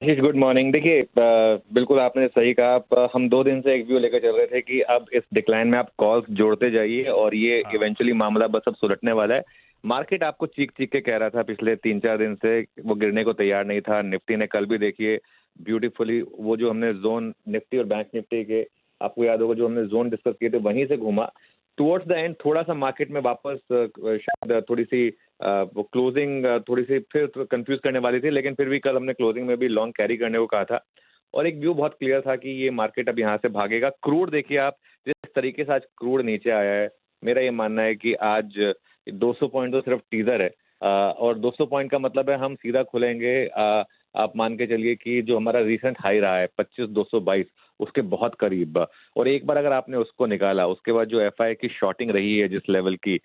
आशीष, good morning. देखिए, बिल्कुल आपने सही कहा। हम 2 दिन से एक व्यू लेकर चल रहे थे कि अब इस डिक्लाइन में आप कॉल्स जोड़ते जाइए और ये हाँ, इवेंचुअली मामला बस अब सुलटने वाला है। मार्केट आपको चीख-चीख के कह रहा था पिछले 3-4 दिन से, वो गिरने को तैयार नहीं था। निफ्टी ने कल भी देखिए ब्यूटीफुली वो जो हमने ज़ोन निफ्टी और बैंक निफ्टी के, आपको याद होगा जो हमने ज़ोन डिस्कस किए थे, वहीं से घूमा। टुवर्ड्स द एंड थोड़ा-सा मार्केट में वापस शायद थोड़ी-सी वो क्लोजिंग थोड़ी-सी फिर तो कन्फ्यूज़ करने वाली थी, लेकिन फिर भी कल हमने क्लोजिंग में भी लॉन्ग कैरी करने को कहा था और एक व्यू बहुत क्लियर था कि ये मार्केट अब यहाँ से भागेगा। क्रूड देखिए आप, जिस तरीके से आज क्रूड नीचे आया है, मेरा ये मानना है कि आज 200 पॉइंट तो सिर्फ टीज़र है। और 200 पॉइंट का मतलब है हम सीधा खुलेंगे, आप मान के चलिए कि जो हमारा रीसेंट हाई रहा है 25,222, उसके बहुत करीब। और एक बार अगर आपने उसको निकाला, उसके बाद जो एफआई की शॉर्टिंग रही है जिस लेवल की,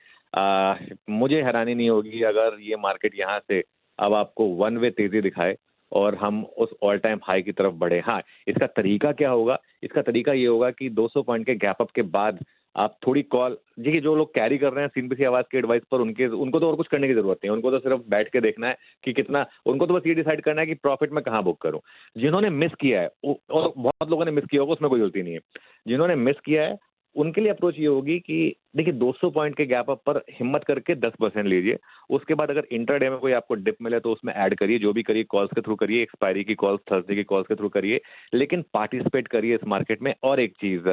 मुझे हैरानी नहीं होगी अगर ये मार्केट यहाँ से अब आपको वन वे तेजी दिखाए और हम उस ऑल टाइम हाई की तरफ बढ़े। हाँ, इसका तरीका क्या होगा? इसका तरीका ये होगा कि 200 पॉइंट के गैप अप के बाद आप थोड़ी कॉल, देखिए जो लोग कैरी कर रहे हैं सीन पे सी आवाज के एडवाइस पर, उनको तो और कुछ करने की जरूरत नहीं है। उनको तो सिर्फ बैठ के देखना है कि कितना, उनको तो बस ये डिसाइड करना है कि प्रॉफिट में कहाँ बुक करूं। जिन्होंने मिस किया है और बहुत लोगों ने मिस किया होगा, उसमें कोई गलती नहीं है। जिन्होंने मिस किया है उनके लिए अप्रोच ये होगी कि देखिए 200 पॉइंट के गैप अप पर हिम्मत करके 10% लीजिए। उसके बाद अगर इंटरडे में कोई आपको डिप मिले तो उसमें ऐड करिए, जो भी करिए कॉल्स के थ्रू करिए, एक्सपायरी की कॉल्स, थर्सडे की कॉल्स के थ्रू करिए, लेकिन पार्टिसिपेट करिए इस मार्केट में। और एक चीज,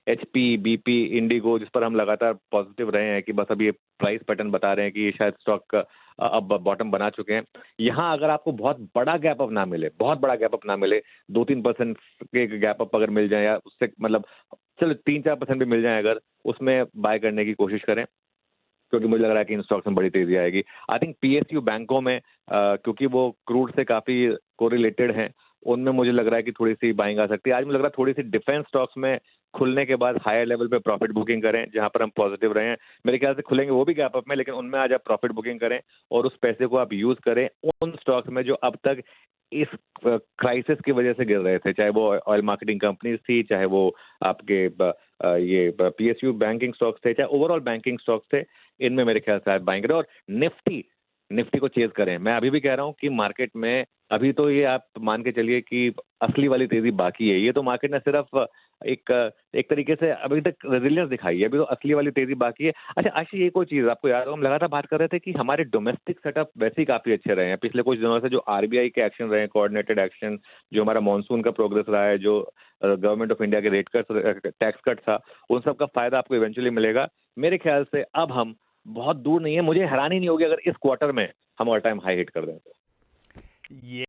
एचपी, बीपी, इंडिगो, जिस पर हम लगातार पॉजिटिव रहे हैं कि बस अब ये प्राइस पैटर्न बता रहे हैं कि ये शायद स्टॉक अब बॉटम बना चुके हैं। यहाँ अगर आपको बहुत बड़ा गैप अप ना मिले, बहुत बड़ा गैप अप ना मिले, 2-3% के गैप अप अगर मिल जाए या उससे मतलब चलो 3-4% भी मिल जाए, अगर उसमें बाय करने की कोशिश करें, क्योंकि मुझे लग रहा है कि इन स्टॉक्स में बड़ी तेजी आएगी। आई थिंक पीएसयू बैंकों में, क्योंकि वो क्रूड से काफी कोरिलेटेड हैं, उनमें मुझे लग रहा है कि थोड़ी सी बाइंग आ सकती है। आज मुझे लग रहा है थोड़ी सी डिफेंस स्टॉक्स में खुलने के बाद हायर लेवल पे प्रॉफिट बुकिंग करें, जहां पर हम पॉजिटिव रहे हैं। मेरे ख्याल से खुलेंगे वो भी गैप अप में, लेकिन उनमें आज आप प्रॉफिट बुकिंग करें और उस पैसे को आप यूज करें उन स्टॉक्स में जो अब तक इस क्राइसिस की वजह से गिर रहे थे, चाहे वो ऑयल मार्केटिंग कंपनीज थी, चाहे वो आपके ये पीएसयू बैंकिंग स्टॉक्स थे, चाहे ओवरऑल बैंकिंग स्टॉक्स थे। इनमें मेरे ख्याल से आप बाइंग करें और निफ्टी निफ्टी को चेज करें। मैं अभी भी कह रहा हूं कि मार्केट में अभी तो ये आप मान के चलिए कि असली वाली तेजी बाकी है। ये तो मार्केट ने सिर्फ एक एक तरीके से अभी तक रेजिलियंस दिखाई है, अभी तो असली वाली तेजी बाकी है। अच्छा आशी, एक और चीज आपको याद हो, हम लगातार बात कर रहे थे कि हमारे डोमेस्टिक सेटअप वैसे ही काफी अच्छे रहे हैं पिछले कुछ दिनों से। जो आरबीआई के एक्शन रहे हैं, कोऑर्डिनेटेड एक्शन, जो हमारा मानसून का प्रोग्रेस रहा है, जो गवर्नमेंट ऑफ इंडिया के रेट कट, टैक्स कट था, उन सब का फायदा आपको इवेंचुअली मिलेगा। मेरे ख्याल से अब हम बहुत दूर नहीं है, मुझे हैरानी नहीं होगी अगर इस क्वार्टर में हम ऑल टाइम हाई हिट कर दें। ये